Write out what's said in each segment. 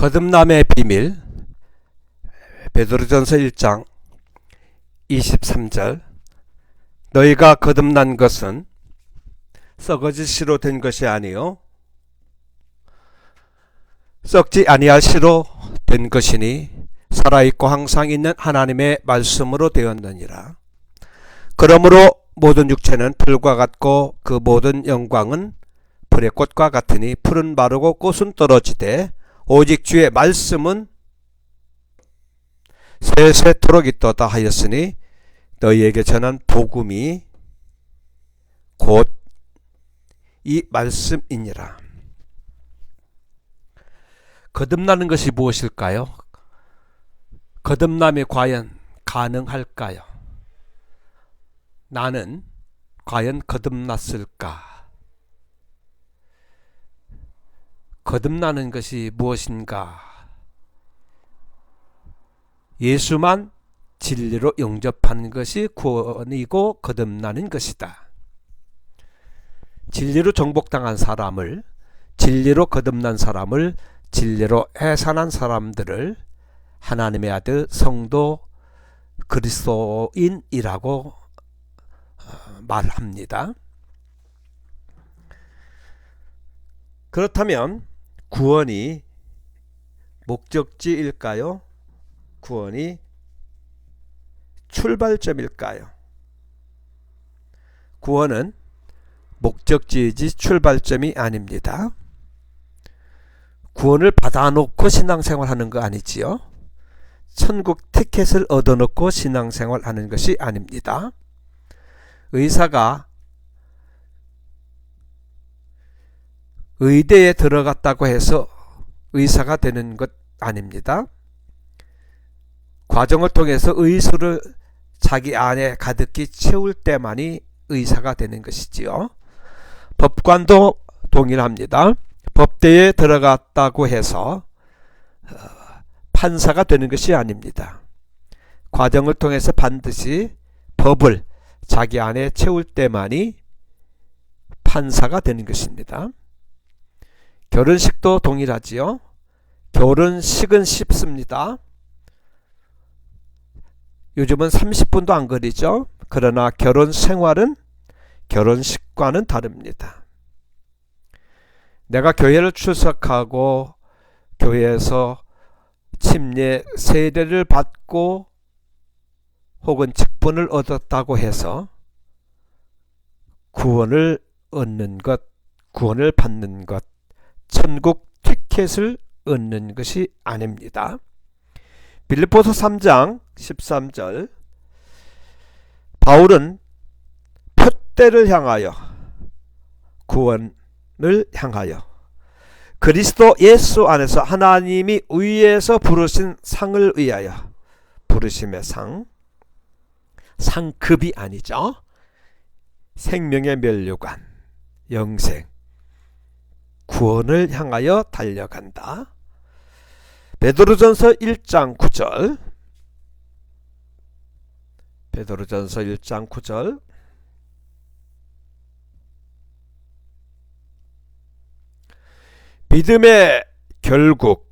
거듭남의 비밀 베드로전서 1장 23절 너희가 거듭난 것은 썩어질 씨로 된 것이 아니요 썩지 아니할 씨로 된 것이니 살아있고 항상 있는 하나님의 말씀으로 되었느니라. 그러므로 모든 육체는 풀과 같고 그 모든 영광은 풀의 꽃과 같으니 풀은 마르고 꽃은 떨어지되 오직 주의 말씀은 세세토록 있도다 하였으니 너희에게 전한 복음이 곧 이 말씀이니라. 거듭나는 것이 무엇일까요? 거듭남이 과연 가능할까요? 나는 과연 거듭났을까? 거듭나는 것이 무엇인가? 예수만 진리로 영접하는 것이 구원이고 거듭나는 것이다. 진리로 정복당한 사람을, 진리로 거듭난 사람을, 진리로 해산한 사람들을 하나님의 아들 성도 그리스도인이라고 말합니다. 그렇다면 구원이 목적지일까요? 구원이 출발점일까요? 구원은 목적지이지 출발점이 아닙니다. 구원을 받아놓고 신앙생활하는 거 아니지요? 천국 티켓을 얻어놓고 신앙생활하는 것이 아닙니다. 의사가 의대에 들어갔다고 해서 의사가 되는 것 아닙니다. 과정을 통해서 의술을 자기 안에 가득히 채울 때만이 의사가 되는 것이지요. 법관도 동일합니다. 법대에 들어갔다고 해서 판사가 되는 것이 아닙니다. 과정을 통해서 반드시 법을 자기 안에 채울 때만이 판사가 되는 것입니다. 결혼식도 동일하지요. 결혼식은 쉽습니다. 요즘은 30분도 안 걸리죠. 그러나 결혼 생활은 결혼식과는 다릅니다. 내가 교회를 출석하고 교회에서 침례 세례를 받고 혹은 직분을 얻었다고 해서 구원을 얻는 것, 구원을 받는 것, 천국 티켓을 얻는 것이 아닙니다. 빌립보서 3장 13절 바울은 표대를 향하여 구원을 향하여 그리스도 예수 안에서 하나님이 위에서 부르신 상을 위하여 부르심의 상, 상급이 아니죠. 생명의 면류관, 영생, 구원을 향하여 달려간다. 베드로전서 1장 9절 베드로전서 1장 9절 믿음의 결국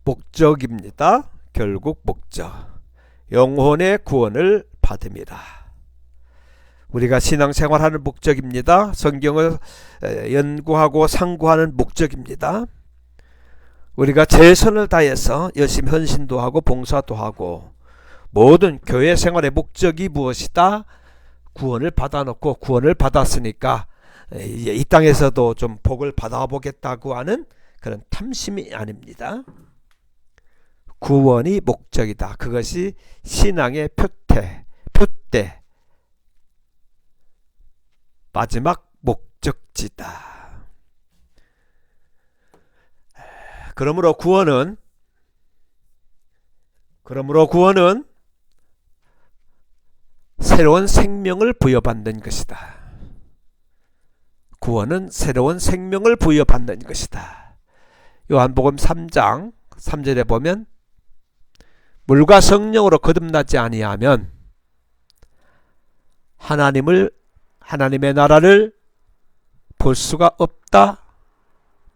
목적입니다. 결국 목적 영혼의 구원을 받음이다. 우리가 신앙생활하는 목적입니다. 성경을 연구하고 상고하는 목적입니다. 우리가 최선을 다해서 열심히 헌신도 하고 봉사도 하고 모든 교회 생활의 목적이 무엇이다? 구원을 받아놓고 구원을 받았으니까 이제 이 땅에서도 좀 복을 받아보겠다고 하는 그런 탐심이 아닙니다. 구원이 목적이다. 그것이 신앙의 표대, 마지막 목적지다. 그러므로 구원은 새로운 생명을 부여받는 것이다. 구원은 새로운 생명을 부여받는 것이다. 요한복음 3장 3절에 보면 물과 성령으로 거듭나지 아니하면 하나님의 나라를 볼 수가 없다.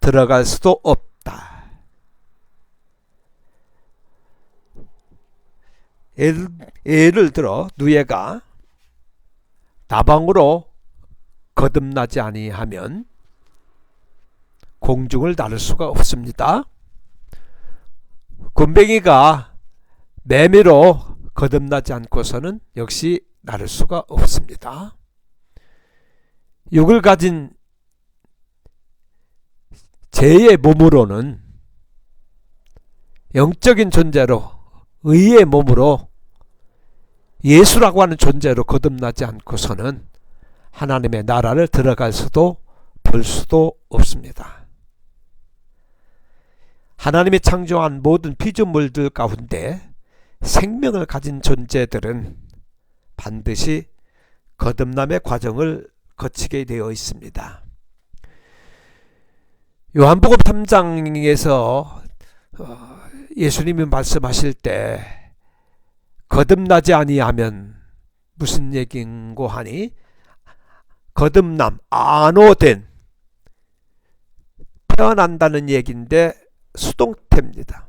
들어갈 수도 없다. 예를 들어 누에가 나방으로 거듭나지 아니하면 공중을 나를 수가 없습니다. 굼벵이가 매미로 거듭나지 않고서는 역시 나를 수가 없습니다. 육을 가진 죄의 몸으로는 영적인 존재로 의의 몸으로 예수라고 하는 존재로 거듭나지 않고서는 하나님의 나라를 들어갈 수도 볼 수도 없습니다. 하나님이 창조한 모든 피조물들 가운데 생명을 가진 존재들은 반드시 거듭남의 과정을 거치게 되어 있습니다. 요한복음 3장에서 예수님이 말씀하실 때 거듭나지 아니하면 무슨 얘기인고 하니 거듭남, 안오된, 태어난다는 얘기인데 수동태입니다.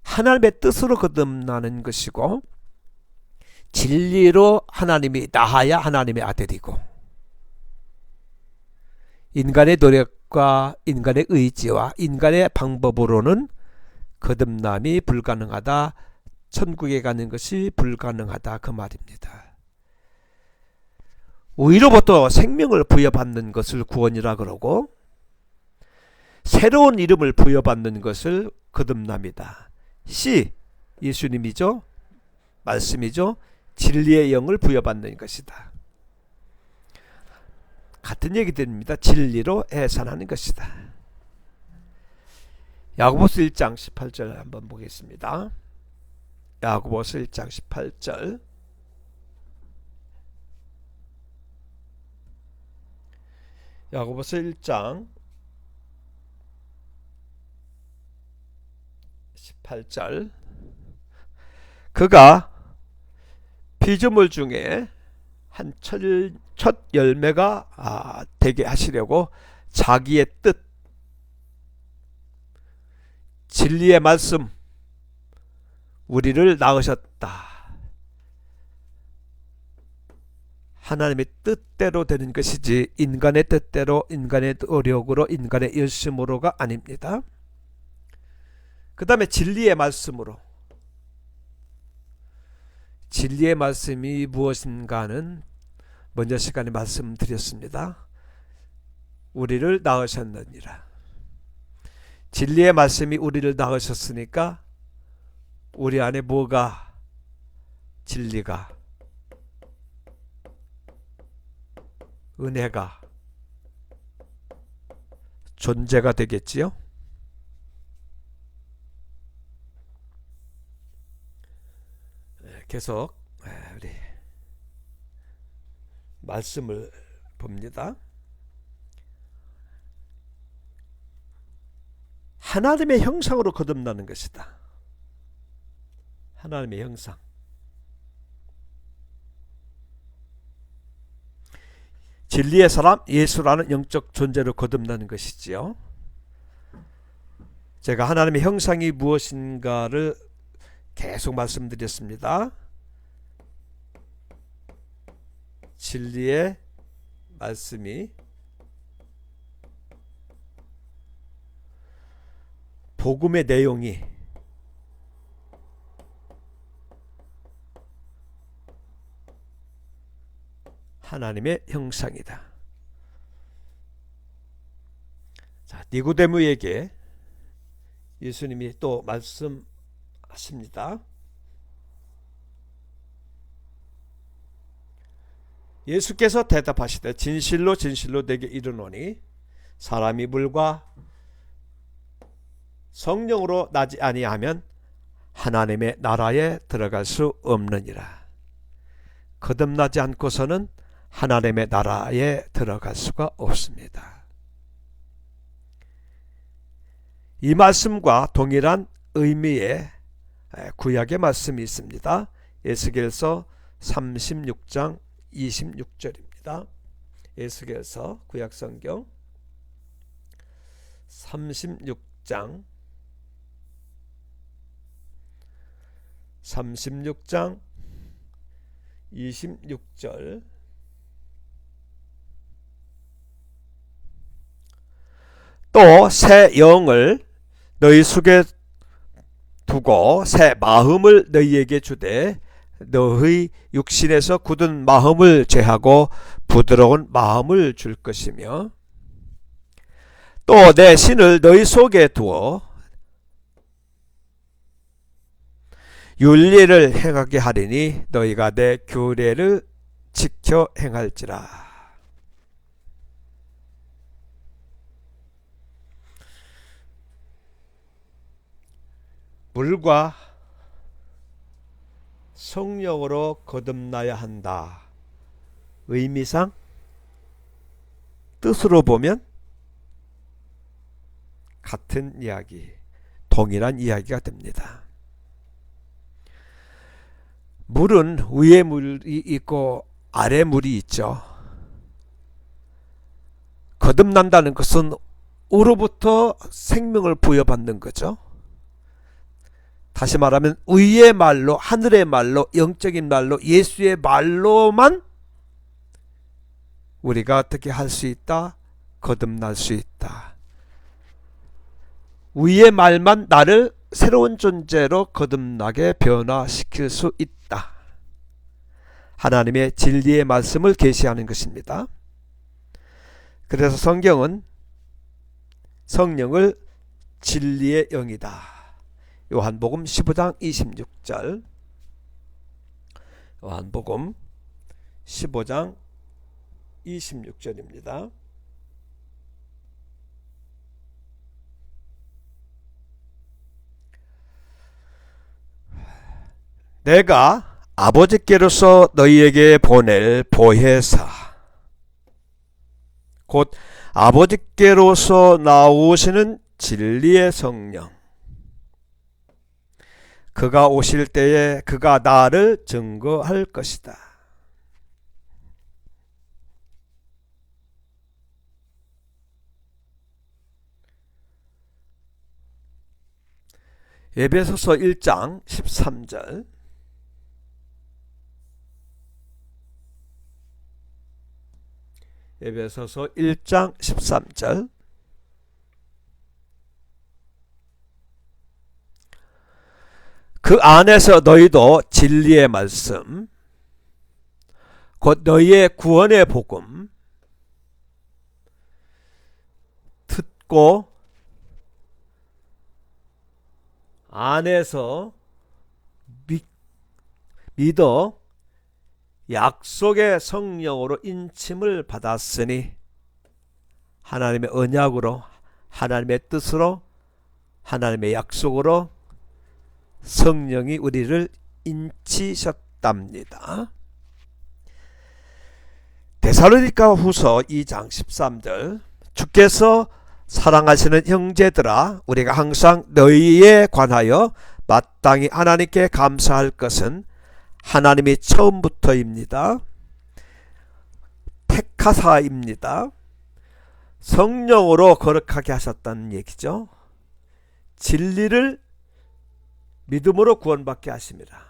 하나님의 뜻으로 거듭나는 것이고 진리로 하나님이 나아야 하나님의 아들이고 인간의 노력과 인간의 의지와 인간의 방법으로는 거듭남이 불가능하다, 천국에 가는 것이 불가능하다, 그 말입니다. 의로부터 생명을 부여받는 것을 구원이라 그러고 새로운 이름을 부여받는 것을 거듭남이다. 씨, 예수님이죠. 말씀이죠. 진리의 영을 부여받는 것이다. 같은 얘기 됩니다. 진리로 해산하는 것이다. 야고보서 1장 18절 한번 보겠습니다. 야고보서 1장 18절. 야고보서 1장 18절. 그가 피조물 중에 한 첫 열매가 되게 하시려고 자기의 뜻, 진리의 말씀, 우리를 낳으셨다. 하나님의 뜻대로 되는 것이지 인간의 뜻대로, 인간의 노력으로, 인간의 열심으로가 아닙니다. 그 다음에 진리의 말씀으로. 진리의 말씀이 무엇인가는 먼저 시간에 말씀드렸습니다. 우리를 낳으셨느니라. 진리의 말씀이 우리를 낳으셨으니까 우리 안에 뭐가, 진리가, 은혜가, 존재가 되겠지요. 계속 우리 말씀을 봅니다. 하나님의 형상으로 거듭나는 것이다. 하나님의 형상. 진리의 사람 예수라는 영적 존재로 거듭나는 것이지요. 제가 하나님의 형상이 무엇인가를 계속 말씀드렸습니다. 진리의 말씀이 복음의 내용이 하나님의 형상이다. 자, 니고데모에게 예수님이 또 말씀하십니다. 예수께서 대답하시되 진실로 진실로 내게 이르노니 사람이 물과 성령으로 나지 아니하면 하나님의 나라에 들어갈 수 없느니라. 거듭나지 않고서는 하나님의 나라에 들어갈 수가 없습니다. 이 말씀과 동일한 의미의 구약의 말씀이 있습니다. 에스겔서 36장 26절입니다. 에스겔서 구약성경 36장 36장 26절. 또 새 영을 너희 속에 두고 새 마음을 너희에게 주되 너희 육신에서 굳은 마음을 제하고 부드러운 마음을 줄 것이며 또 내 신을 너희 속에 두어 윤리를 행하게 하리니 너희가 내 규례를 지켜 행할지라. 물과 성령으로 거듭나야 한다. 의미상 뜻으로 보면 같은 이야기, 동일한 이야기가 됩니다. 물은 위에 물이 있고 아래 물이 있죠. 거듭난다는 것은 우로부터 생명을 부여받는 거죠. 다시 말하면 위의 말로, 하늘의 말로, 영적인 말로, 예수의 말로만 우리가 어떻게 할 수 있다? 거듭날 수 있다. 위의 말만 나를 새로운 존재로 거듭나게 변화시킬 수 있다. 하나님의 진리의 말씀을 계시하는 것입니다. 그래서 성경은 성령을 진리의 영이다. 요한복음 15장 26절. 요한복음 15장 26절입니다. 내가 아버지께로서 너희에게 보낼 보혜사 곧 아버지께로서 나오시는 진리의 성령 그가 오실 때에 그가 나를 증거할 것이다. 에베소서 1장 13절. 에베소서 1장 13절. 그 안에서 너희도 진리의 말씀 곧 너희의 구원의 복음 듣고 안에서 믿어 약속의 성령으로 인침을 받았으니 하나님의 언약으로 하나님의 뜻으로 하나님의 약속으로 성령이 우리를 인치셨답니다. 데살로니가 후서 2장 13절. 주께서 사랑하시는 형제들아 우리가 항상 너희에 관하여 마땅히 하나님께 감사할 것은 하나님이 처음부터입니다. 택하사입니다. 성령으로 거룩하게 하셨다는 얘기죠. 진리를 믿음으로 구원받게 하십니다.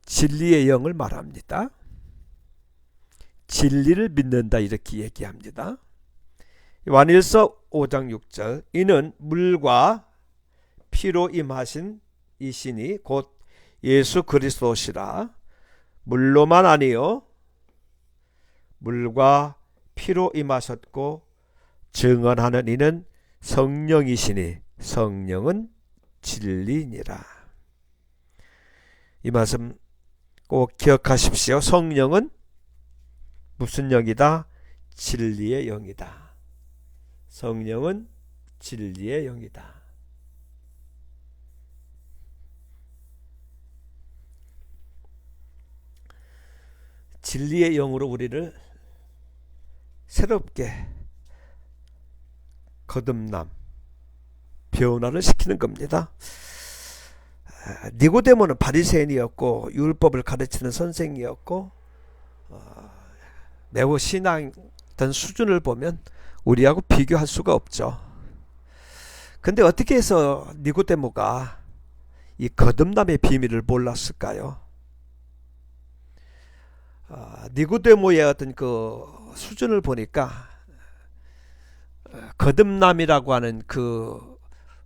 진리의 영을 말합니다. 진리를 믿는다 이렇게 얘기합니다. 요한일서 5장 6절. 이는 물과 피로 임하신 이신이 곧 예수 그리스도시라. 물로만 아니요 물과 피로 임하셨고 증언하는 이는 성령이시니 성령은 진리니라. 이 말씀 꼭 기억하십시오. 성령은 무슨 영이다? 진리의 영이다. 성령은 진리의 영이다. 진리의 영으로 우리를 새롭게 거듭남, 변화를 시키는 겁니다. 니고데모는 바리새인이었고 율법을 가르치는 선생이었고 매우 신앙 어떤 수준을 보면 우리하고 비교할 수가 없죠. 근데 어떻게 해서 니고데모가 이 거듭남의 비밀을 몰랐을까요? 니고데모의 어떤 그 수준을 보니까 거듭남이라고 하는 그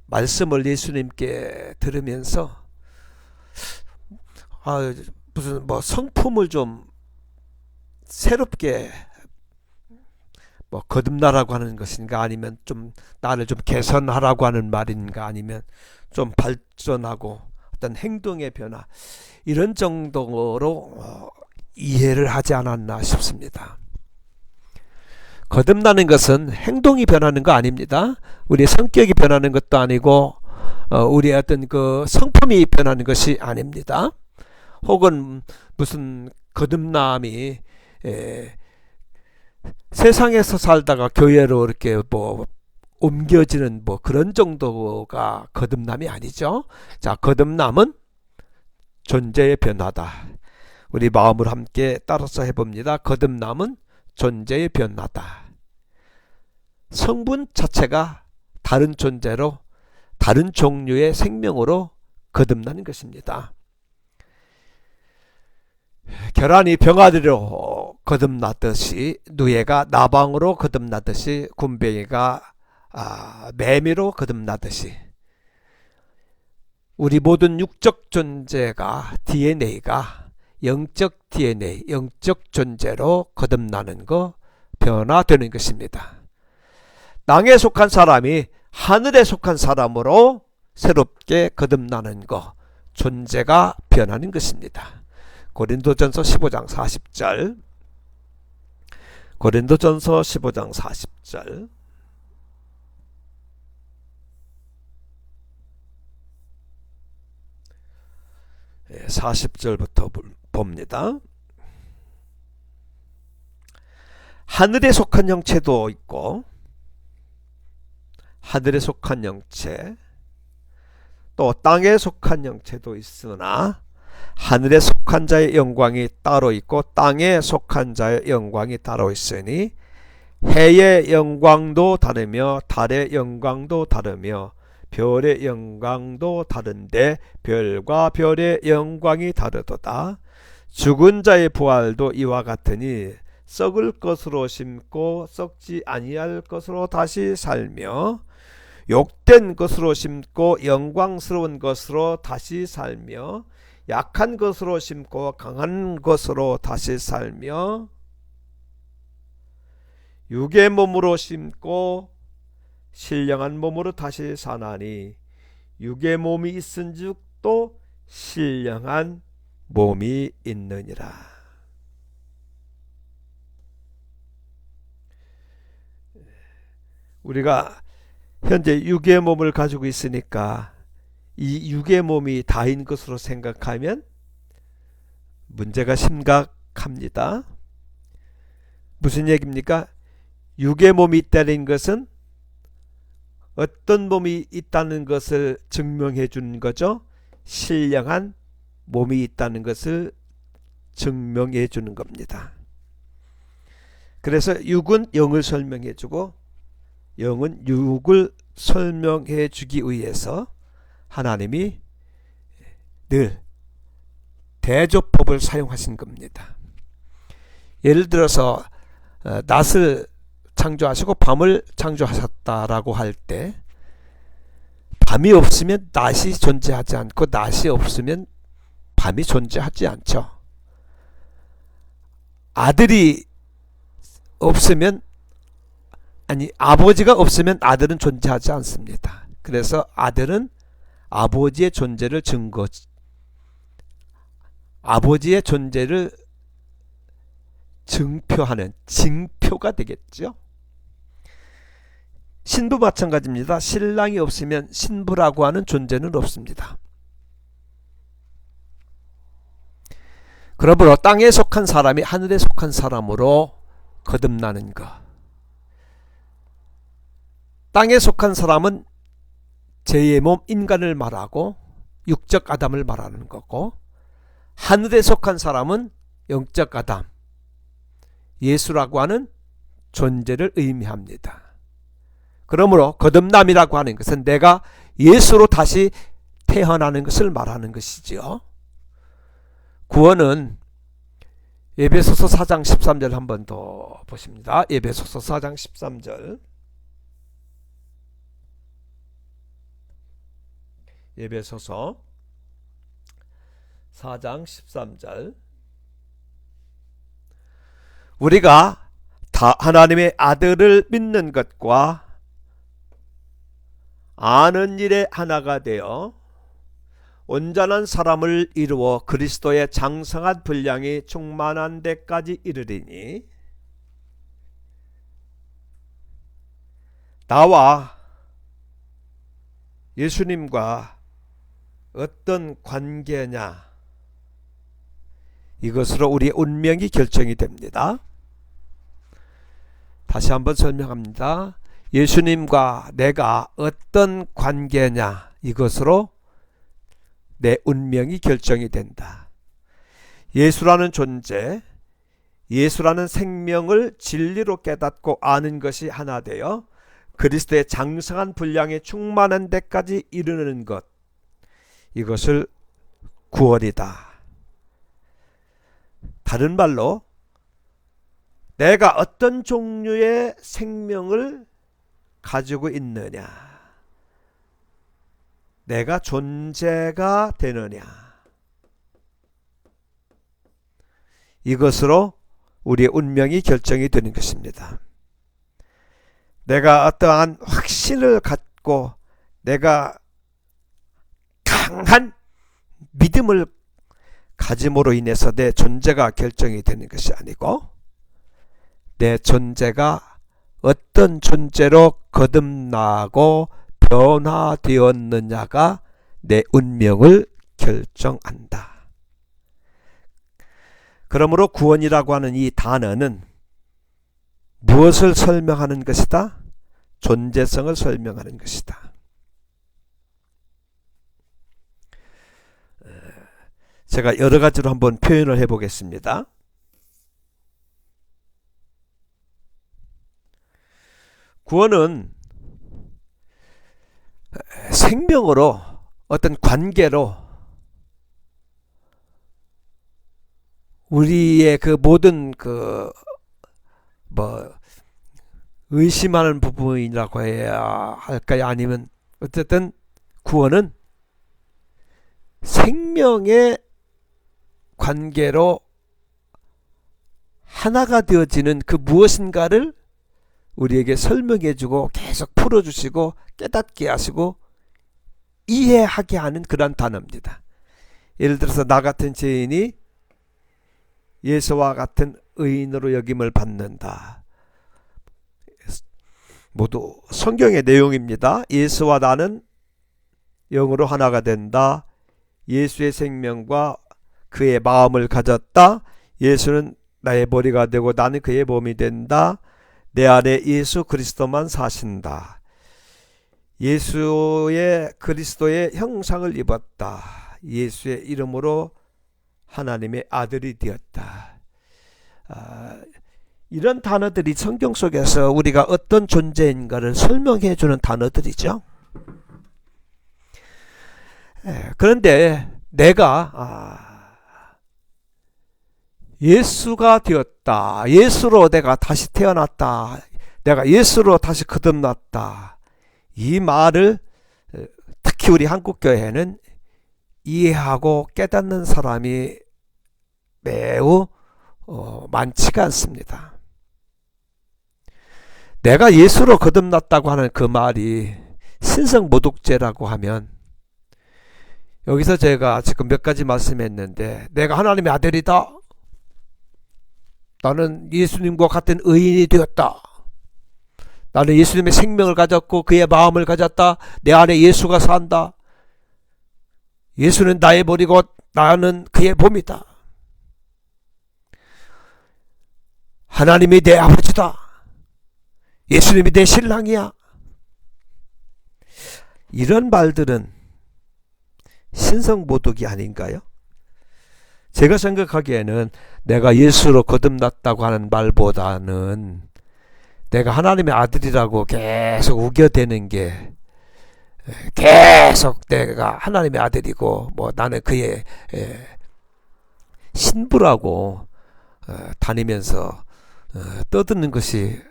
말씀을 예수님께 들으면서 무슨 뭐 성품을 좀 새롭게 뭐 거듭나라고 하는 것인가, 아니면 좀 나를 좀 개선하라고 하는 말인가, 아니면 좀 발전하고 어떤 행동의 변화, 이런 정도로 이해를 하지 않았나 싶습니다. 거듭나는 것은 행동이 변하는 거 아닙니다. 우리의 성격이 변하는 것도 아니고 우리의 어떤 그 성품이 변하는 것이 아닙니다. 혹은 무슨 거듭남이 세상에서 살다가 교회로 이렇게 뭐 옮겨지는 뭐 그런 정도가 거듭남이 아니죠. 자, 거듭남은 존재의 변화다. 우리 마음을 함께 따라서 해봅니다. 거듭남은 존재의 변화다. 성분 자체가 다른 존재로, 다른 종류의 생명으로 거듭나는 것입니다. 계란이 병아리로 거듭났듯이, 누에가 나방으로 거듭나듯이, 군뱅이가 매미로 거듭나듯이, 우리 모든 육적 존재가 DNA가 영적 DNA, 영적 존재로 거듭나는 거, 변화되는 것입니다. 땅에 속한 사람이 하늘에 속한 사람으로 새롭게 거듭나는 거, 존재가 변하는 것입니다. 고린도전서 15장 40절, 고린도전서 15장 40절, 40절부터 봅니다. 하늘에 속한 형체도 있고, 하늘에 속한 형체, 또 땅에 속한 형체도 있으나 하늘에 속한 자의 영광이 따로 있고 땅에 속한 자의 영광이 따로 있으니, 해의 영광도 다르며 달의 영광도 다르며 별의 영광도 다른데 별과 별의 영광이 다르도다. 죽은 자의 부활도 이와 같으니 썩을 것으로 심고 썩지 아니할 것으로 다시 살며, 욕된 것으로 심고 영광스러운 것으로 다시 살며, 약한 것으로 심고 강한 것으로 다시 살며, 육의 몸으로 심고 신령한 몸으로 다시 사나니, 육의 몸이 있은즉 또 신령한 몸이 있느니라. 우리가 현재 육의 몸을 가지고 있으니까 이 육의 몸이 다인 것으로 생각하면 문제가 심각합니다. 무슨 얘기입니까? 육의 몸이 있다는 것은 어떤 몸이 있다는 것을 증명해 주는 거죠. 신령한 몸이 있다는 것을 증명해 주는 겁니다. 그래서 육은 영을 설명해 주고 영은 육을 설명해 주기 위해서 하나님이 늘 대조법을 사용하신 겁니다. 예를 들어서 낮을 창조하시고 밤을 창조하셨다라고 할 때, 밤이 없으면 낮이 존재하지 않고 낮이 없으면 밤이 존재하지 않죠. 아들이 없으면, 아버지가 없으면 아들은 존재하지 않습니다. 그래서 아들은 아버지의 존재를 아버지의 존재를 증표하는 징표가 되겠죠. 신부 마찬가지입니다. 신랑이 없으면 신부라고 하는 존재는 없습니다. 그러므로 땅에 속한 사람이 하늘에 속한 사람으로 거듭나는 것. 땅에 속한 사람은 제2의 몸 인간을 말하고 육적 아담을 말하는 거고, 하늘에 속한 사람은 영적 아담, 예수라고 하는 존재를 의미합니다. 그러므로 거듭남이라고 하는 것은 내가 예수로 다시 태어나는 것을 말하는 것이지요. 구원은 에베소서 4장 13절 한 번 더 보십니다. 에베소서 4장 13절. 에베소서 4장 13절. 우리가 다 하나님의 아들을 믿는 것과 아는 일에 하나가 되어 온전한 사람을 이루어 그리스도의 장성한 분량이 충만한 데까지 이르리니 나와 예수님과 어떤 관계냐, 이것으로 우리의 운명이 결정이 됩니다. 다시 한번 설명합니다. 예수님과 내가 어떤 관계냐, 이것으로 내 운명이 결정이 된다. 예수라는 존재, 예수라는 생명을 진리로 깨닫고 아는 것이 하나 되어 그리스도의 장성한 분량에 충만한 데까지 이르는 것, 이것을 구원이다. 다른 말로 내가 어떤 종류의 생명을 가지고 있느냐, 내가 존재가 되느냐, 이것으로 우리의 운명이 결정이 되는 것입니다. 내가 어떠한 확신을 갖고 내가 강한 믿음을 가짐으로 인해서 내 존재가 결정이 되는 것이 아니고, 내 존재가 어떤 존재로 거듭나고 변화되었느냐가 내 운명을 결정한다. 그러므로 구원이라고 하는 이 단어는 무엇을 설명하는 것이다? 존재성을 설명하는 것이다. 제가 여러 가지로 한번 표현을 해보겠습니다. 구원은 생명으로, 어떤 관계로 우리의 그 모든 의심하는 부분이라고 해야 할까요? 아니면 어쨌든 구원은 생명의 관계로 하나가 되어지는 그 무엇인가를 우리에게 설명해주고 계속 풀어주시고 깨닫게 하시고 이해하게 하는 그런 단어입니다. 예를 들어서 나 같은 죄인이 예수와 같은 의인으로 여김을 받는다. 모두 성경의 내용입니다. 예수와 나는 영으로 하나가 된다. 예수의 생명과 그의 마음을 가졌다. 예수는 나의 머리가 되고 나는 그의 몸이 된다. 내 안에 예수 그리스도만 사신다. 예수의 그리스도의 형상을 입었다. 예수의 이름으로 하나님의 아들이 되었다. 이런 단어들이 성경 속에서 우리가 어떤 존재인가를 설명해 주는 단어들이죠. 그런데 내가 예수가 되었다, 예수로 내가 다시 태어났다, 내가 예수로 다시 거듭났다, 이 말을 특히 우리 한국교회는 이해하고 깨닫는 사람이 매우 많지가 않습니다. 내가 예수로 거듭났다고 하는 그 말이 신성모독죄라고 하면, 여기서 제가 지금 몇 가지 말씀했는데, 내가 하나님의 아들이다, 나는 예수님과 같은 의인이 되었다, 나는 예수님의 생명을 가졌고 그의 마음을 가졌다, 내 안에 예수가 산다, 예수는 나의 머리고 나는 그의 몸이다, 하나님이 내 아버지다, 예수님이 내 신랑이야, 이런 말들은 신성모독이 아닌가요? 제가 생각하기에는 내가 예수로 거듭났다고 하는 말보다는 내가 하나님의 아들이라고 계속 우겨대는 게, 계속 내가 하나님의 아들이고 뭐 나는 그의 신부라고 다니면서 떠드는 것이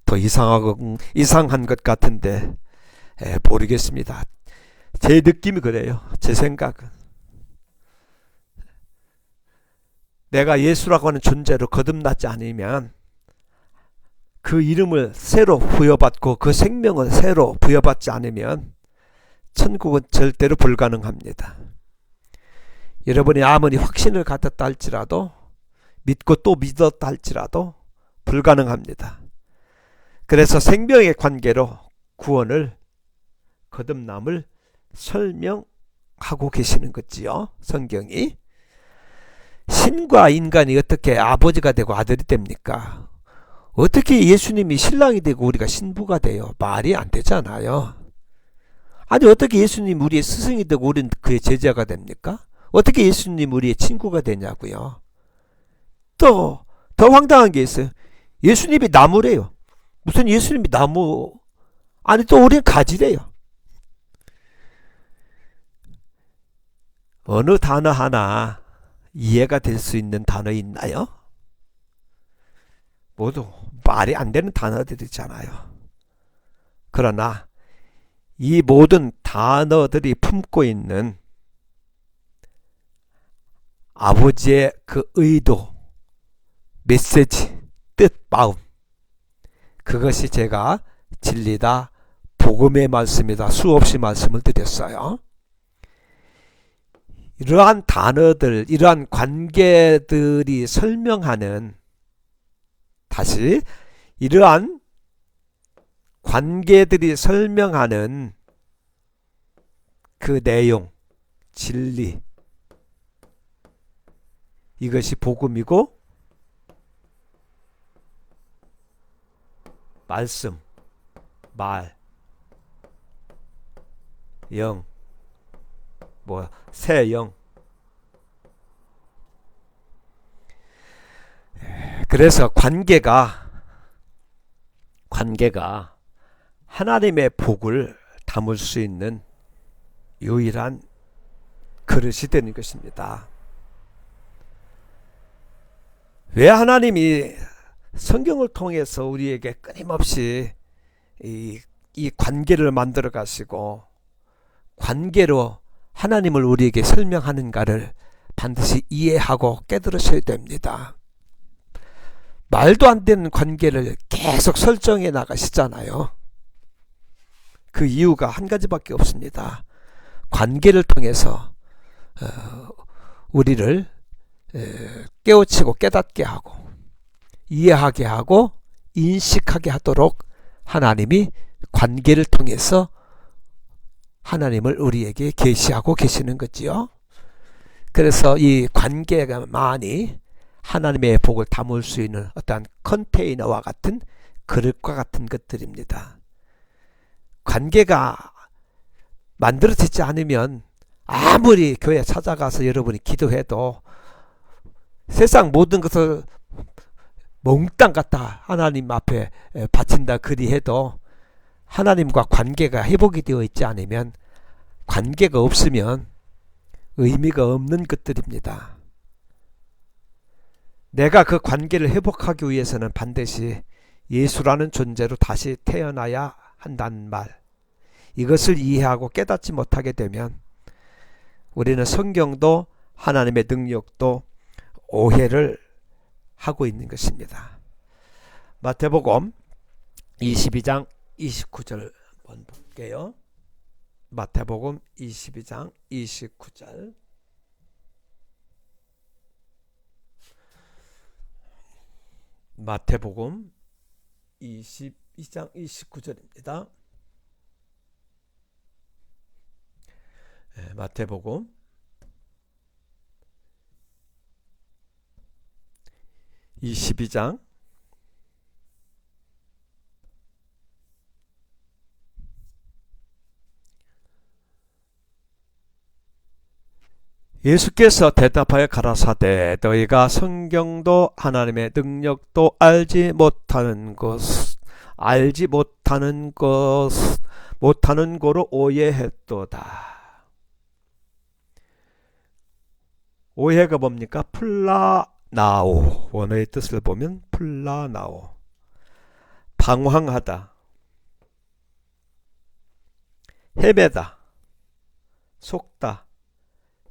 더 이상한 것 같은데 모르겠습니다. 제 느낌이 그래요. 제 생각은. 내가 예수라고 하는 존재로 거듭나지 않으면, 그 이름을 새로 부여받고 그 생명을 새로 부여받지 않으면 천국은 절대로 불가능합니다. 여러분이 아무리 확신을 갖았다 할지라도, 믿고 또 믿었다 할지라도 불가능합니다. 그래서 생명의 관계로 구원을, 거듭남을 설명하고 계시는 거지요. 성경이. 신과 인간이 어떻게 아버지가 되고 아들이 됩니까? 어떻게 예수님이 신랑이 되고 우리가 신부가 돼요? 말이 안 되잖아요. 아니 어떻게 예수님 우리의 스승이 되고 우리는 그의 제자가 됩니까? 어떻게 예수님 우리의 친구가 되냐고요. 또 더 황당한 게 있어요. 예수님이 나무래요. 무슨 예수님이 나무, 아니 또 우리는 가지래요. 어느 단어 하나 이해가 될 수 있는 단어 있나요? 모두 말이 안 되는 단어들이잖아요. 그러나 이 모든 단어들이 품고 있는 아버지의 그 의도, 메시지, 뜻, 마음, 그것이 제가 진리다, 복음의 말씀이다 수없이 말씀을 드렸어요. 이러한 단어들, 이러한 관계들이 설명하는, 다시 이러한 관계들이 설명하는 그 내용, 진리, 이것이 복음이고 말씀, 말, 영, 새 영. 그래서 관계가 하나님의 복을 담을 수 있는 유일한 그릇이 되는 것입니다. 왜 하나님이 성경을 통해서 우리에게 끊임없이 이 관계를 만들어 가시고 관계로 하나님을 우리에게 설명하는가를 반드시 이해하고 깨달으셔야 됩니다. 말도 안 되는 관계를 계속 설정해 나가시잖아요. 그 이유가 한 가지밖에 없습니다. 관계를 통해서 우리를 깨우치고 깨닫게 하고 이해하게 하고 인식하게 하도록 하나님이 관계를 통해서 하나님을 우리에게 계시하고 계시는 거지요. 그래서 이 관계만이 하나님의 복을 담을 수 있는 어떠한 컨테이너와 같은 그릇과 같은 것들입니다. 관계가 만들어지지 않으면 아무리 교회 찾아가서 여러분이 기도해도 세상 모든 것을 몽땅 갖다 하나님 앞에 바친다 그리해도 하나님과 관계가 회복이 되어 있지 않으면, 관계가 없으면 의미가 없는 것들입니다. 내가 그 관계를 회복하기 위해서는 반드시 예수라는 존재로 다시 태어나야 한다는 말, 이것을 이해하고 깨닫지 못하게 되면 우리는 성경도 하나님의 능력도 오해를 하고 있는 것입니다. 마태복음 22장 29절 한번 볼게요. 마태복음 22장 29절. 마태복음 22장 29절입니다. 마태복음 22장 '예수께서 대답하여 가라사대 너희가 성경도 하나님의 능력도 알지 못하는 것 알지 못하는 거로 오해했도다. 오해가 뭡니까? 플라나오. 원어의 뜻을 보면 플라나오. 방황하다, 헤매다, 속다,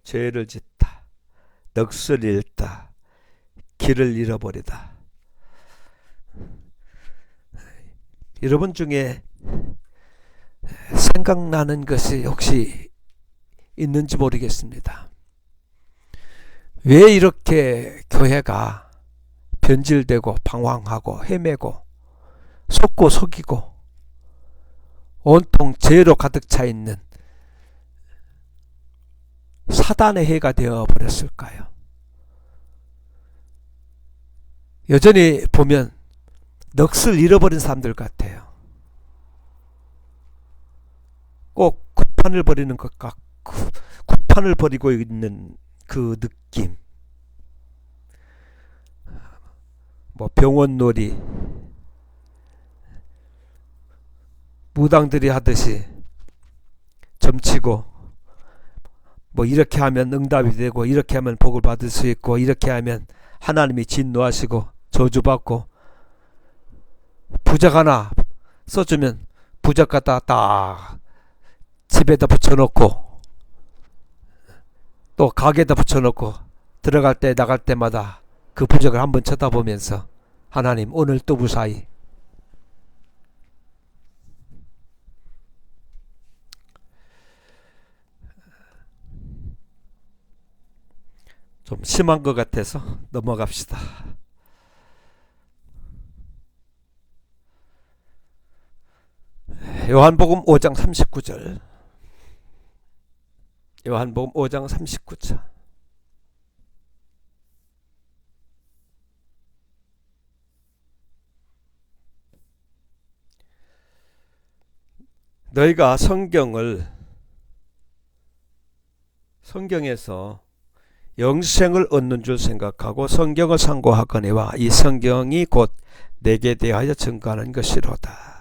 죄를 짓다, 넋을 잃다, 길을 잃어버리다. 여러분 중에 생각나는 것이 혹시 있는지 모르겠습니다. 왜 이렇게 교회가 변질되고 방황하고 헤매고 속고 속이고 온통 죄로 가득 차 있는 사단의 해가 되어 버렸을까요? 여전히 보면 넋을 잃어버린 사람들 같아요. 꼭 구판을 버리는 것 같고, 구판을 버리고 있는 그 느낌. 뭐 병원놀이, 무당들이 하듯이 점치고, 뭐 이렇게 하면 응답이 되고, 이렇게 하면 복을 받을 수 있고, 이렇게 하면 하나님이 진노하시고 저주받고, 부적 하나 써주면 부적 갖다 딱 집에다 붙여놓고 또 가게에다 붙여놓고 들어갈 때 나갈 때마다 그 부적을 한번 쳐다보면서 하나님 오늘 또 무사히. 좀 심한 것 같아서 넘어갑시다. 요한복음 5장 39절. 요한복음 5장 39절. 너희가 성경에서 영생을 얻는 줄 생각하고 성경을 상고하거니와 이 성경이 곧 내게 대하여 증거하는 것이로다.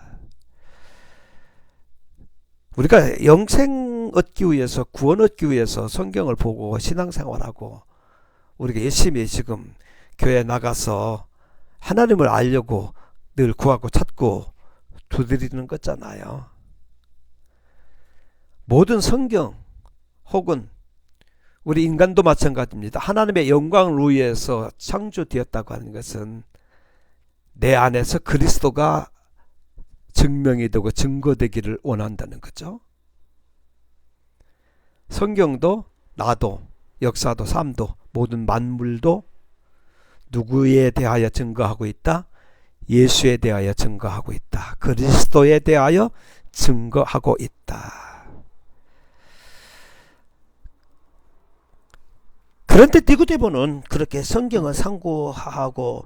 우리가 영생 얻기 위해서, 구원 얻기 위해서 성경을 보고 신앙생활하고 우리가 열심히 지금 교회 나가서 하나님을 알려고 늘 구하고 찾고 두드리는 거잖아요. 모든 성경 혹은 우리 인간도 마찬가지입니다. 하나님의 영광을 위해서 창조되었다고 하는 것은 내 안에서 그리스도가 증명이 되고 증거되기를 원한다는 거죠. 성경도 나도 역사도 삶도 모든 만물도 누구에 대하여 증거하고 있다? 예수에 대하여 증거하고 있다. 그리스도에 대하여 증거하고 있다. 그런데 니고데모는 그렇게 성경을 상고하고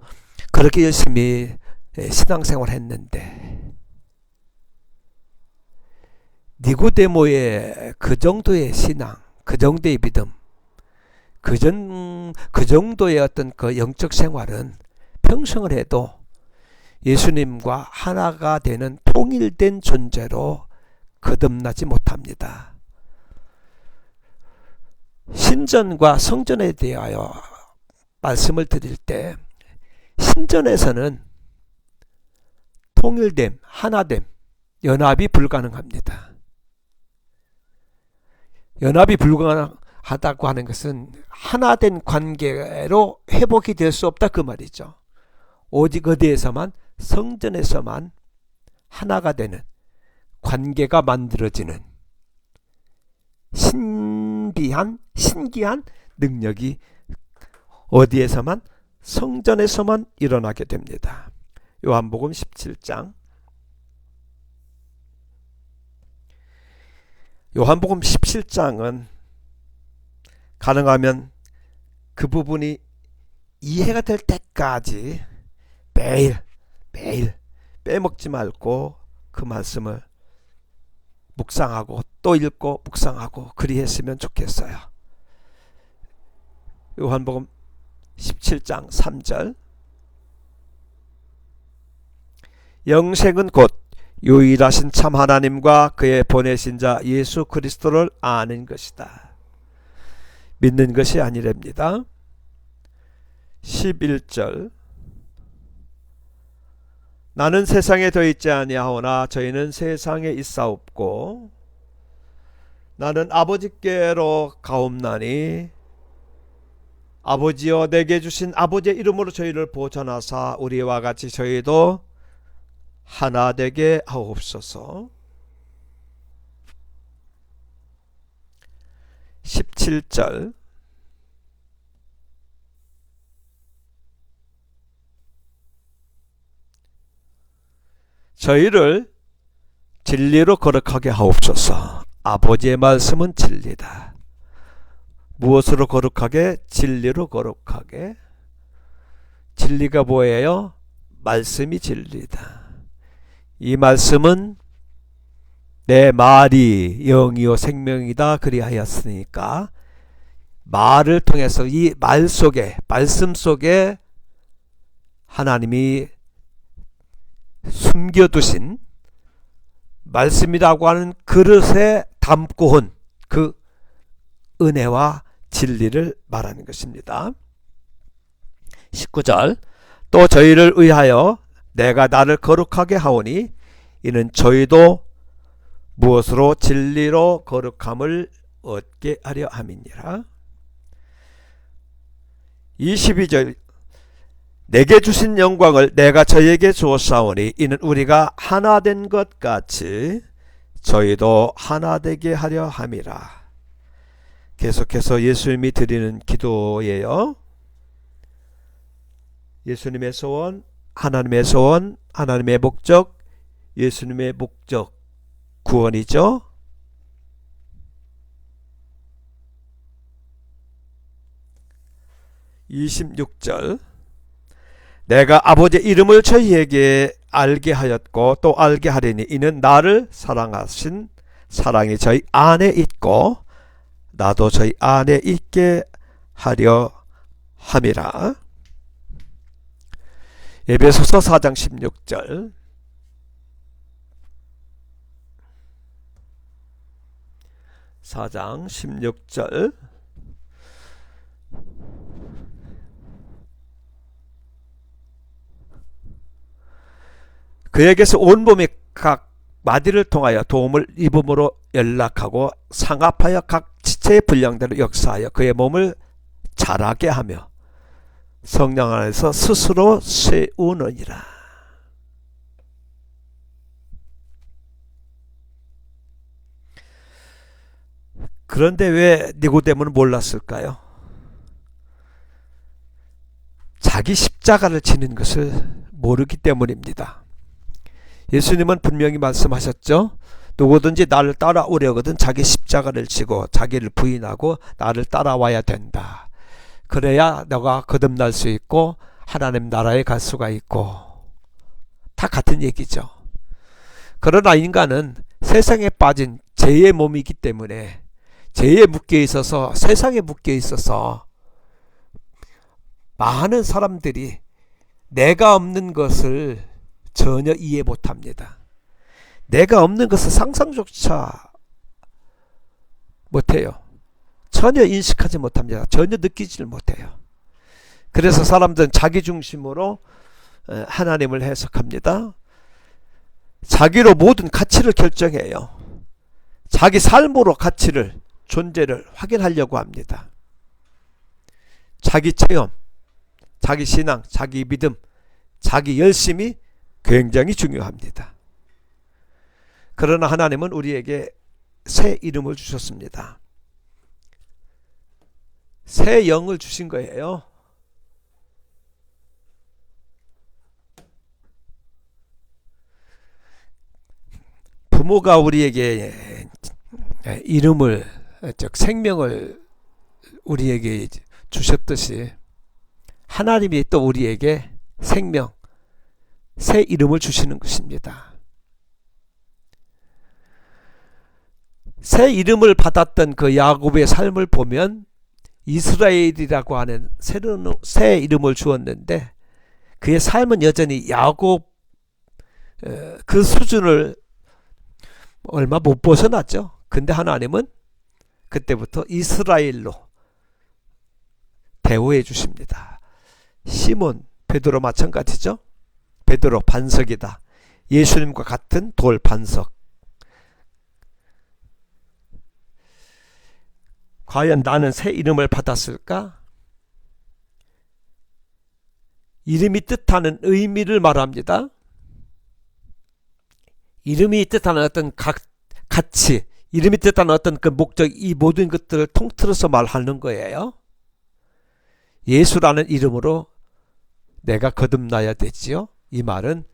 그렇게 열심히 신앙생활을 했는데 니고데모의 그 정도의 신앙, 그 정도의 믿음, 그 정도의 어떤 그 영적 생활은 평생을 해도 예수님과 하나가 되는 통일된 존재로 거듭나지 못합니다. 신전과 성전에 대하여 말씀을 드릴 때 신전에서는 통일됨, 하나됨, 연합이 불가능합니다. 연합이 불가능하다고 하는 것은 하나된 관계로 회복이 될 수 없다 그 말이죠. 오직 어디에서만? 성전에서만 하나가 되는 관계가 만들어지는 신기한 능력이 어디에서만? 성전에서만 일어나게 됩니다. 요한복음 17장. 요한복음 17장은 가능하면 그 부분이 이해가 될 때까지 매일 빼먹지 말고 그 말씀을 묵상하고 또 읽고 묵상하고 그리했으면 좋겠어요. 요한복음 17장 3절. 영생은 곧 유일하신 참 하나님과 그의 보내신 자 예수 그리스도를 아는 것이다. 믿는 것이 아니랍니다. 11절 나는 세상에 더 있지 아니하오나 저희는 세상에 있사옵고 나는 아버지께로 가옵나니 아버지여 내게 주신 아버지의 이름으로 저희를 보존하사 우리와 같이 저희도 하나 되게 하옵소서. 17절 저희를 진리로 거룩하게 하옵소서. 아버지의 말씀은 진리다. 무엇으로 거룩하게? 진리로 거룩하게. 진리가 뭐예요? 말씀이 진리다. 이 말씀은 내 말이 영이요 생명이다 그리하였으니까 말을 통해서 이 말 속에 말씀 속에 하나님이 숨겨두신 말씀이라고 하는 그릇에 담고 온 그 은혜와 진리를 말하는 것입니다. 19절 또 저희를 의하여 내가 나를 거룩하게 하오니 이는 저희도 무엇으로 진리로 거룩함을 얻게 하려 함이니라. 22절 내게 주신 영광을 내가 저에게 주었사오니 이는 우리가 하나 된 것 같이 저희도 하나 되게 하려 함이라. 계속해서 예수님이 드리는 기도예요. 예수님의 소원, 하나님의 소원, 하나님의 목적, 예수님의 목적, 구원이죠. 26절 내가 아버지의 이름을 저희에게 알게 하였고 또 알게 하리니 이는 나를 사랑하신 사랑이 저희 안에 있고 나도 저희 안에 있게 하려 함이라. 에베소서 4장 16절 4장 16절 그에게서 온 몸이 각 마디를 통하여 도움을 입음으로 연락하고 상합하여 각 지체의 분량대로 역사하여 그의 몸을 자라게 하며 성령 안에서 스스로 세우느니라. 그런데 왜 니고데모는 몰랐을까요? 자기 십자가를 지는 것을 모르기 때문입니다. 예수님은 분명히 말씀하셨죠. 누구든지 나를 따라오려거든 자기 십자가를 지고 자기를 부인하고 나를 따라와야 된다. 그래야 너가 거듭날 수 있고 하나님 나라에 갈 수가 있고 다 같은 얘기죠. 그러나 인간은 세상에 빠진 죄의 몸이기 때문에 죄에 묶여 있어서 세상에 묶여 있어서 많은 사람들이 내가 없는 것을 전혀 이해 못합니다. 내가 없는 것을 상상조차 못해요. 전혀 인식하지 못합니다. 전혀 느끼지를 못해요. 그래서 사람들은 자기 중심으로 하나님을 해석합니다. 자기로 모든 가치를 결정해요. 자기 삶으로 가치를 존재를 확인하려고 합니다. 자기 체험, 자기 신앙, 자기 믿음, 자기 열심이 굉장히 중요합니다. 그러나 하나님은 우리에게 새 이름을 주셨습니다. 새 영을 주신 거예요. 부모가 우리에게 이름을, 즉 생명을 우리에게 주셨듯이 하나님이 또 우리에게 생명, 새 이름을 주시는 것입니다. 새 이름을 받았던 그 야곱의 삶을 보면 이스라엘이라고 하는 새 이름을 주었는데 그의 삶은 여전히 야곱 그 수준을 얼마 못 벗어났죠. 근데 하나님은 그때부터 이스라엘로 대우해 주십니다. 시몬 베드로 마찬가지죠. 베드로 반석이다. 예수님과 같은 돌 반석. 과연 나는 새 이름을 받았을까? 이름이 뜻하는 의미를 말합니다. 이름이 뜻하는 어떤 가치, 이름이 뜻하는 어떤 그 목적, 이 모든 것들을 통틀어서 말하는 거예요. 예수라는 이름으로 내가 거듭나야 되지요. 이 말은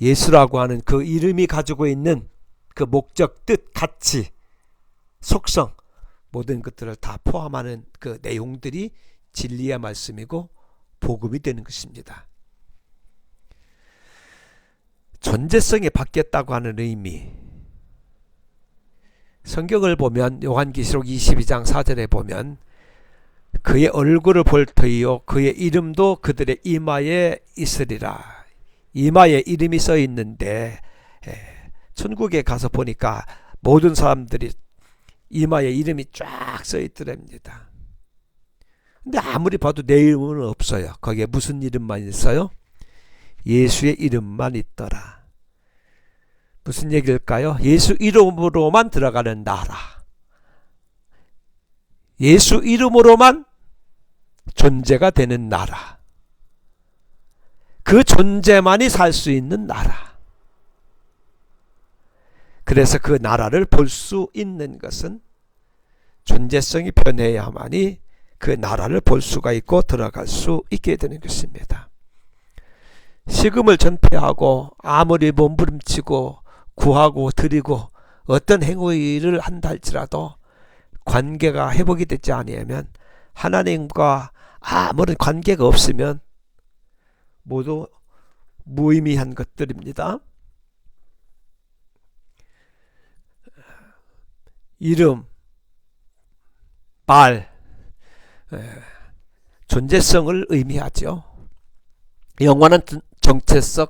예수라고 하는 그 이름이 가지고 있는 그 목적, 뜻, 가치, 속성, 모든 것들을 다 포함하는 그 내용들이 진리의 말씀이고 복음이 되는 것입니다. 존재성이 바뀌었다고 하는 의미. 성경을 보면 요한계시록 22장 4절에 보면 그의 얼굴을 볼 터이요 그의 이름도 그들의 이마에 있으리라. 이마에 이름이 써 있는데 천국에 가서 보니까 모든 사람들이 이마에 이름이 쫙 써 있더랍니다. 근데 아무리 봐도 내 이름은 없어요. 거기에 무슨 이름만 있어요? 예수의 이름만 있더라. 무슨 얘기일까요? 예수 이름으로만 들어가는 나라. 예수 이름으로만 존재가 되는 나라. 그 존재만이 살 수 있는 나라. 그래서 그 나라를 볼 수 있는 것은 존재성이 변해야만이 그 나라를 볼 수가 있고 들어갈 수 있게 되는 것입니다. 식음을 전폐하고 아무리 몸부림치고 구하고 드리고 어떤 행위를 한다 할지라도 관계가 회복이 되지 아니하면, 하나님과 아무런 관계가 없으면 모두 무의미한 것들입니다. 이름, 말, 존재성을 의미하죠. 영원한 정체성,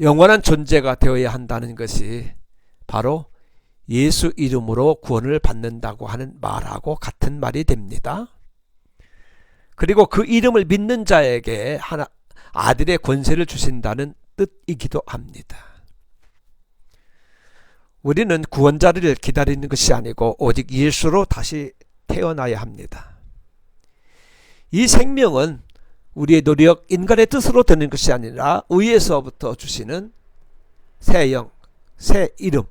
영원한 존재가 되어야 한다는 것이 바로 예수 이름으로 구원을 받는다고 하는 말하고 같은 말이 됩니다. 그리고 그 이름을 믿는 자에게 아들의 권세를 주신다는 뜻이기도 합니다. 우리는 구원자를 기다리는 것이 아니고 오직 예수로 다시 태어나야 합니다. 이 생명은 우리의 노력, 인간의 뜻으로 되는 것이 아니라 위에서부터 주시는 새 영, 새 이름,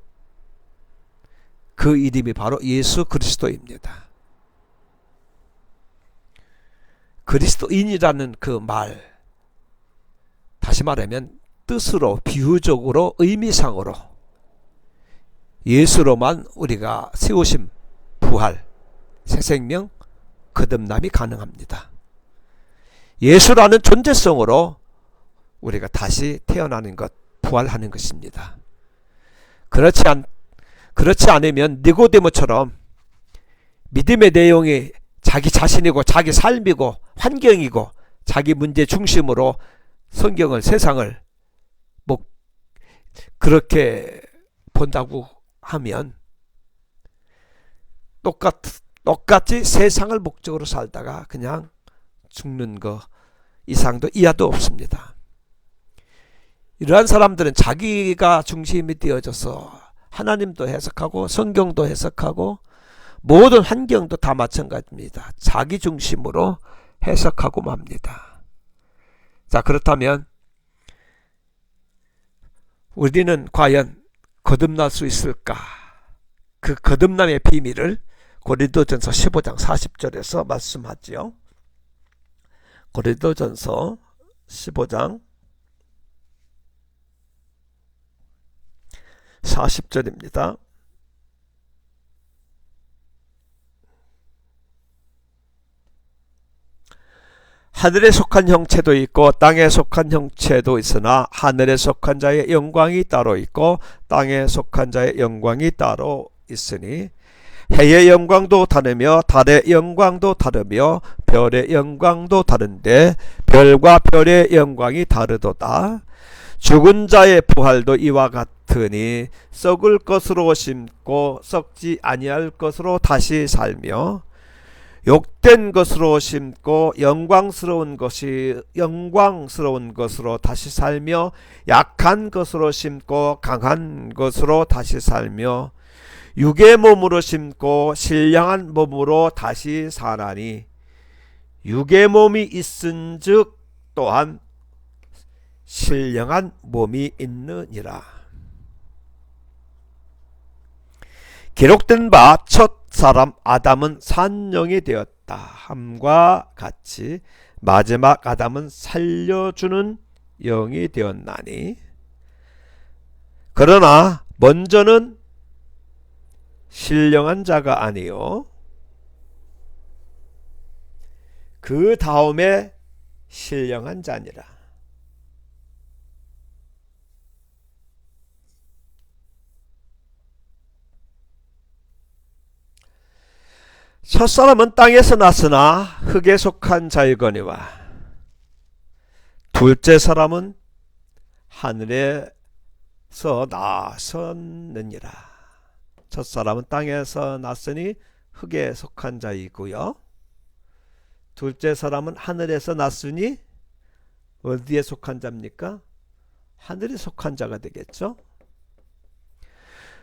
그 이름이 바로 예수 그리스도입니다. 그리스도인이라는 그 말, 다시 말하면 뜻으로, 비유적으로, 의미상으로 예수로만 우리가 세우심, 부활, 새 생명, 거듭남이 가능합니다. 예수라는 존재성으로 우리가 다시 태어나는 것, 부활하는 것입니다. 그렇지 않으면 니고데모처럼 믿음의 내용이 자기 자신이고 자기 삶이고 환경이고 자기 문제 중심으로 성경을, 세상을 그렇게 본다고 하면 똑같이 세상을 목적으로 살다가 그냥 죽는 거 이상도 이하도 없습니다. 이러한 사람들은 자기가 중심이 되어져서 하나님도 해석하고 성경도 해석하고 모든 환경도 다 마찬가지입니다. 자기 중심으로 해석하고 맙니다. 자, 그렇다면 우리는 과연 거듭날 수 있을까? 그 거듭남의 비밀을 고린도전서 15장 40절에서 말씀하지요. 고린도전서 15장 40절입니다. 하늘에 속한 형체도 있고 땅에 속한 형체도 있으나 하늘에 속한 자의 영광이 따로 있고 땅에 속한 자의 영광이 따로 있으니 해의 영광도 다르며 달의 영광도 다르며 별의 영광도 다른데 별과 별의 영광이 다르도다. 죽은 자의 부활도 이와 같으니 썩을 것으로 심고 썩지 아니할 것으로 다시 살며 욕된 것으로 심고 영광스러운 것으로 다시 살며 약한 것으로 심고 강한 것으로 다시 살며 육의 몸으로 심고 신령한 몸으로 다시 사나니 육의 몸이 있은즉 또한 신령한 몸이 있느니라. 기록된 바 첫 사람 아담은 산영이 되었다 함과 같이 마지막 아담은 살려주는 영이 되었나니 그러나 먼저는 신령한 자가 아니요 그 다음에 신령한 자니라. 첫사람은 땅에서 났으나 흙에 속한 자이거니와 둘째 사람은 하늘에서 나섰느니라. 첫사람은 땅에서 났으니 흙에 속한 자이고요. 둘째 사람은 하늘에서 났으니 어디에 속한 자입니까? 하늘에 속한 자가 되겠죠.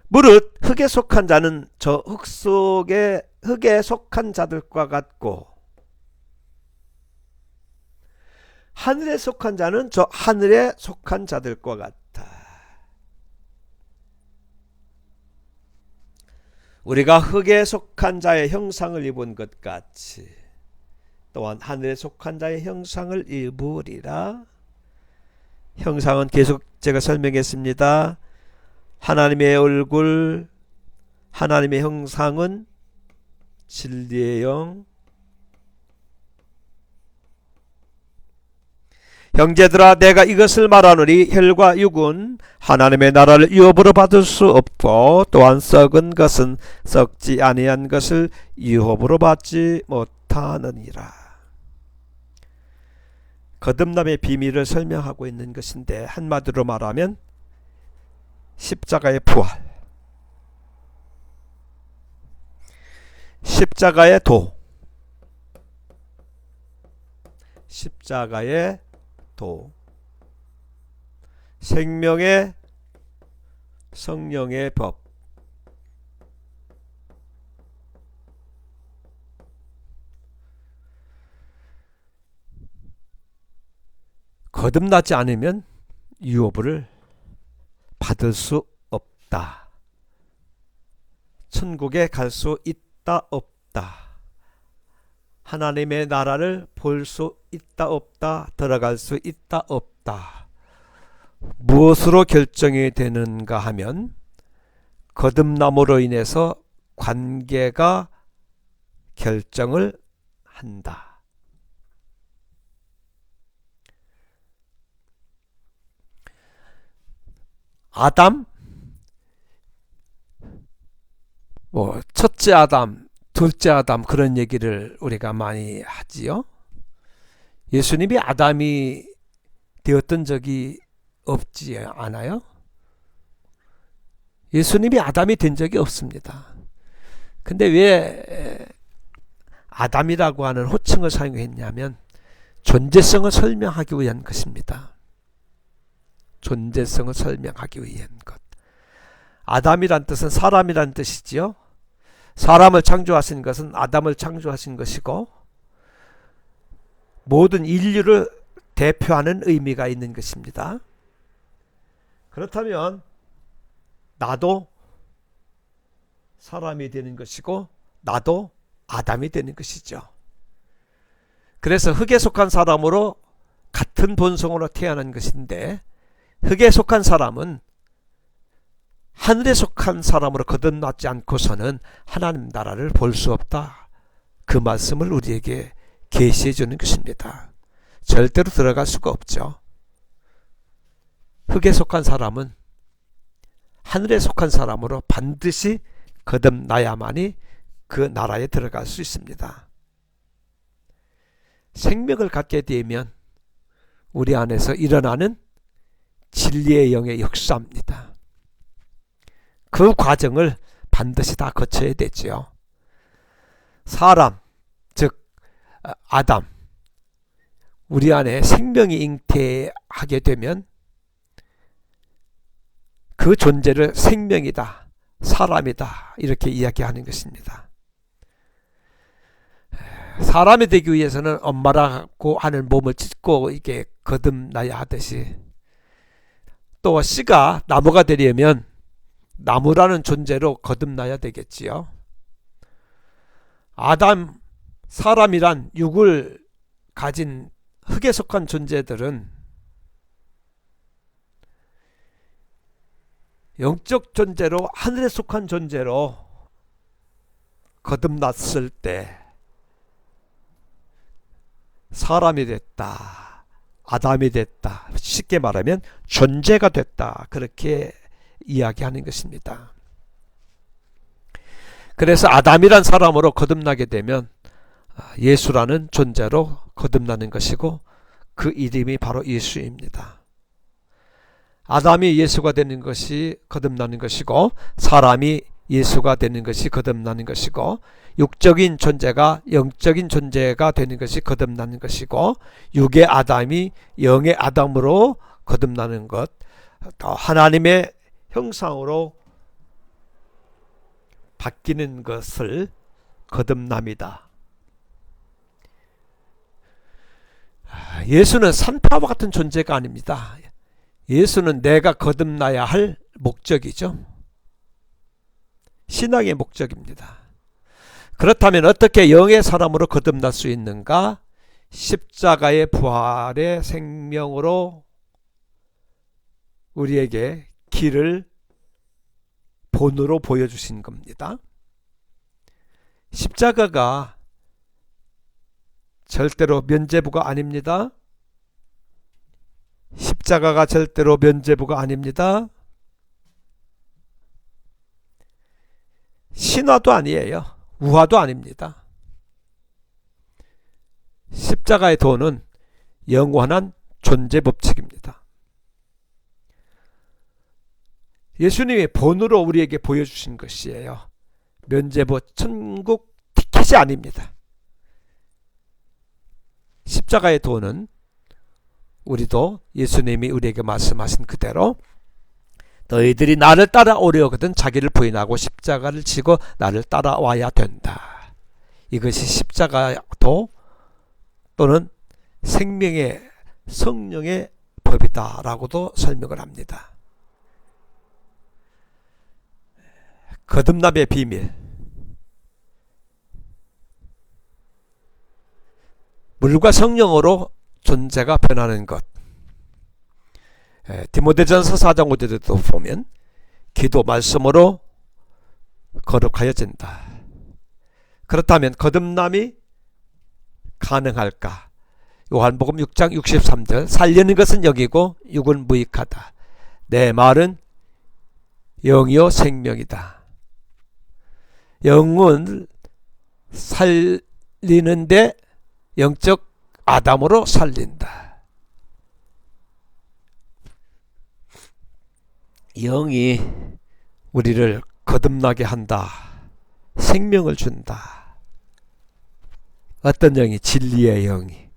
무릇 흙에 속한 자는 저 흙에 속한 자들과 같고 하늘에 속한 자는 저 하늘에 속한 자들과 같다. 우리가 흙에 속한 자의 형상을 입은 것 같이 또한 하늘에 속한 자의 형상을 입으리라. 형상은 계속 제가 설명했습니다. 하나님의 얼굴, 하나님의 형상은 진리의 영. 형제들아 내가 이것을 말하노니 혈과 육은 하나님의 나라를 유업으로 받을 수 없고 또한 썩은 것은 썩지 아니한 것을 유업으로 받지 못하느니라. 거듭남의 비밀을 설명하고 있는 것인데 한마디로 말하면 십자가의 부활, 십자가의 도, 십자가의 도, 생명의 성령의 법, 거듭나지 않으면 유업을 받을 수 없다. 천국에 갈 수 있다 없다. 하나님의 나라를 볼 수 있다 없다. 들어갈 수 있다 없다. 무엇으로 결정이 되는가 하면 거듭남으로 인해서 관계가 결정을 한다. 아담, 첫째 아담, 둘째 아담 그런 얘기를 우리가 많이 하지요. 예수님이 아담이 되었던 적이 없지 않아요? 예수님이 아담이 된 적이 없습니다. 근데 왜 아담이라고 하는 호칭을 사용했냐면 존재성을 설명하기 위한 것입니다. 존재성을 설명하기 위한 것. 아담이란 뜻은 사람이란 뜻이지요. 사람을 창조하신 것은 아담을 창조하신 것이고 모든 인류를 대표하는 의미가 있는 것입니다. 그렇다면 나도 사람이 되는 것이고 나도 아담이 되는 것이죠. 그래서 흙에 속한 사람으로 같은 본성으로 태어난 것인데 흙에 속한 사람은 하늘에 속한 사람으로 거듭나지 않고서는 하나님 나라를 볼 수 없다. 그 말씀을 우리에게 계시해 주는 것입니다. 절대로 들어갈 수가 없죠. 흙에 속한 사람은 하늘에 속한 사람으로 반드시 거듭나야만이 그 나라에 들어갈 수 있습니다. 생명을 갖게 되면 우리 안에서 일어나는 진리의 영의 역사입니다. 그 과정을 반드시 다 거쳐야 되지요. 사람, 즉 아담, 우리 안에 생명이 잉태하게 되면 그 존재를 생명이다, 사람이다 이렇게 이야기하는 것입니다. 사람이 되기 위해서는 엄마라고 하는 몸을 찢고 이게 거듭나야 하듯이, 또 씨가 나무가 되려면 나무라는 존재로 거듭나야 되겠지요. 아담, 사람이란 육을 가진 흙에 속한 존재들은 영적 존재로, 하늘에 속한 존재로 거듭났을 때 사람이 됐다, 아담이 됐다, 쉽게 말하면 존재가 됐다, 그렇게 이야기하는 것입니다. 그래서 아담이란 사람으로 거듭나게 되면 예수라는 존재로 거듭나는 것이고, 그 이름이 바로 예수입니다. 아담이 예수가 되는 것이 거듭나는 것이고, 사람이 예수가 되는 것이 거듭나는 것이고, 육적인 존재가 영적인 존재가 되는 것이 거듭나는 것이고, 육의 아담이 영의 아담으로 거듭나는 것, 또 하나님의 형상으로 바뀌는 것을 거듭남이다. 예수는 산파와 같은 존재가 아닙니다. 예수는 내가 거듭나야 할 목적이죠. 신앙의 목적입니다. 그렇다면 어떻게 영의 사람으로 거듭날 수 있는가? 십자가의 부활의 생명으로 우리에게 길을 본으로 보여주신 겁니다. 십자가가 절대로 면죄부가 아닙니다. 십자가가 절대로 면죄부가 아닙니다. 신화도 아니에요. 우화도 아닙니다. 십자가의 도는 영원한 존재 법칙입니다. 예수님이 본으로 우리에게 보여주신 것이에요. 면죄부, 천국 티켓이 아닙니다. 십자가의 도는 우리도 예수님이 우리에게 말씀하신 그대로 너희들이 나를 따라오려거든 자기를 부인하고 십자가를 지고 나를 따라와야 된다. 이것이 십자가도 또는 생명의 성령의 법이다 라고도 설명을 합니다. 거듭남의 비밀, 물과 성령으로 존재가 변하는 것. 디모데전서 4장 5절에도 보면 기도 말씀으로 거룩하여진다. 그렇다면 거듭남이 가능할까? 요한복음 6장 63절 살려는 것은 영이고 육은 무익하다. 내 말은 영이요 생명이다. 영은 살리는데 영적 아담으로 살린다. 영이 우리를 거듭나게 한다. 생명을 준다. 어떤 영이? 진리의 영이.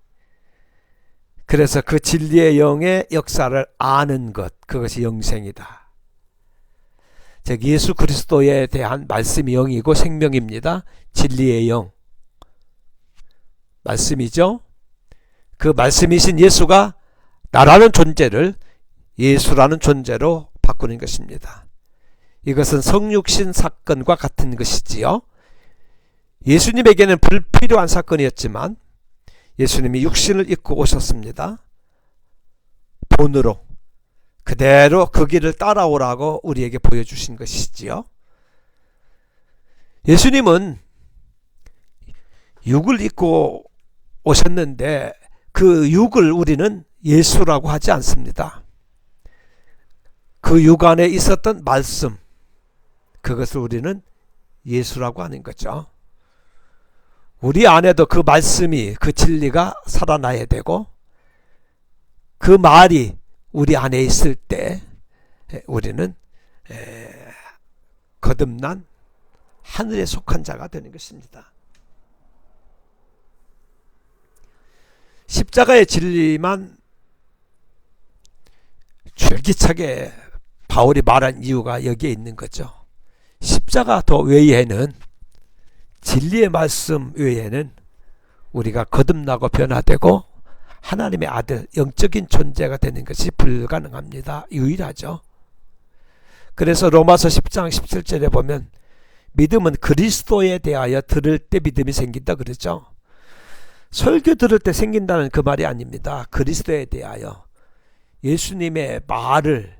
그래서 그 진리의 영의 역사를 아는 것, 그것이 영생이다. 즉 예수 그리스도에 대한 말씀이 영이고 생명입니다. 진리의 영 말씀이죠. 그 말씀이신 예수가 나라는 존재를 예수라는 존재로 바꾸는 것입니다. 이것은 성육신 사건과 같은 것이지요. 예수님에게는 불필요한 사건이었지만 예수님이 육신을 입고 오셨습니다. 본으로 그대로 그 길을 따라오라고 우리에게 보여주신 것이지요. 예수님은 육을 입고 오셨는데 그 육을 우리는 예수라고 하지 않습니다. 그 육 안에 있었던 말씀, 그것을 우리는 예수라고 하는 거죠. 우리 안에도 그 말씀이, 그 진리가 살아나야 되고 그 말이 우리 안에 있을 때 우리는 거듭난 하늘에 속한 자가 되는 것입니다. 십자가의 진리만 줄기차게 바울이 말한 이유가 여기에 있는 거죠. 십자가 더 외에는, 진리의 말씀 외에는 우리가 거듭나고 변화되고 하나님의 아들, 영적인 존재가 되는 것이 불가능합니다. 유일하죠. 그래서 로마서 10장 17절에 보면 믿음은 그리스도에 대하여 들을 때 믿음이 생긴다 그러죠. 설교 들을 때 생긴다는 그 말이 아닙니다. 그리스도에 대하여 예수님의 말을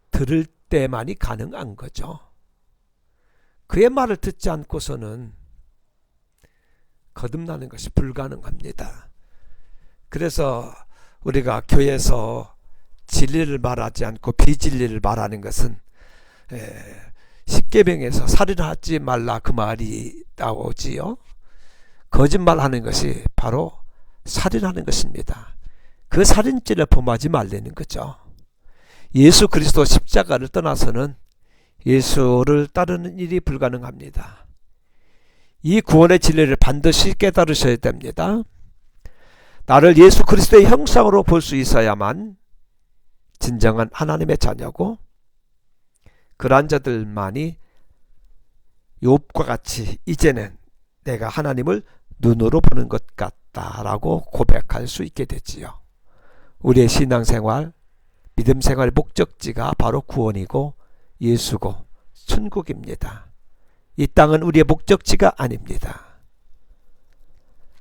들을 때만이 가능한 거죠. 그의 말을 듣지 않고서는 거듭나는 것이 불가능합니다. 그래서 우리가 교회에서 진리를 말하지 않고 비진리를 말하는 것은 십계명에서 살인하지 말라 그 말이 나오지요. 거짓말하는 것이 바로 살인하는 것입니다. 그 살인죄를 범하지 말라는 거죠. 예수 그리스도 십자가를 떠나서는 예수를 따르는 일이 불가능합니다. 이 구원의 진리를 반드시 깨달으셔야 됩니다. 나를 예수 그리스도의 형상으로 볼 수 있어야만 진정한 하나님의 자녀고, 그러한 자들만이 욥과 같이 이제는 내가 하나님을 눈으로 보는 것 같다라고 고백할 수 있게 되지요. 우리의 신앙생활, 믿음생활의 목적지가 바로 구원이고 예수고 천국입니다. 이 땅은 우리의 목적지가 아닙니다.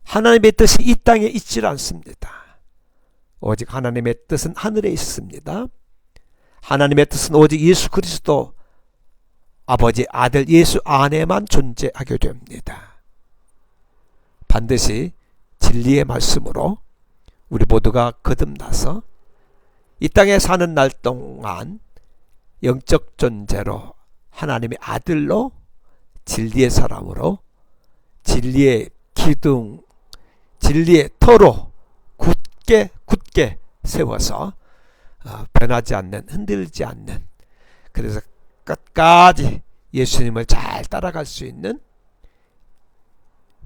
하나님의 뜻이 이 땅에 있지 않습니다. 오직 하나님의 뜻은 하늘에 있습니다. 하나님의 뜻은 오직 예수 그리스도 아버지 아들 예수 안에만 존재하게 됩니다. 반드시 진리의 말씀으로 우리 모두가 거듭나서 이 땅에 사는 날 동안 영적 존재로 하나님의 아들로 진리의 사람으로 진리의 기둥, 진리의 터로 굳게 세워서 변하지 않는, 흔들리지 않는, 그래서 끝까지 예수님을 잘 따라갈 수 있는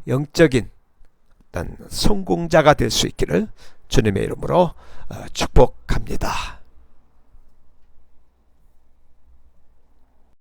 영적인 어떤 성공자가 될 수 있기를 주님의 이름으로 축복합니다.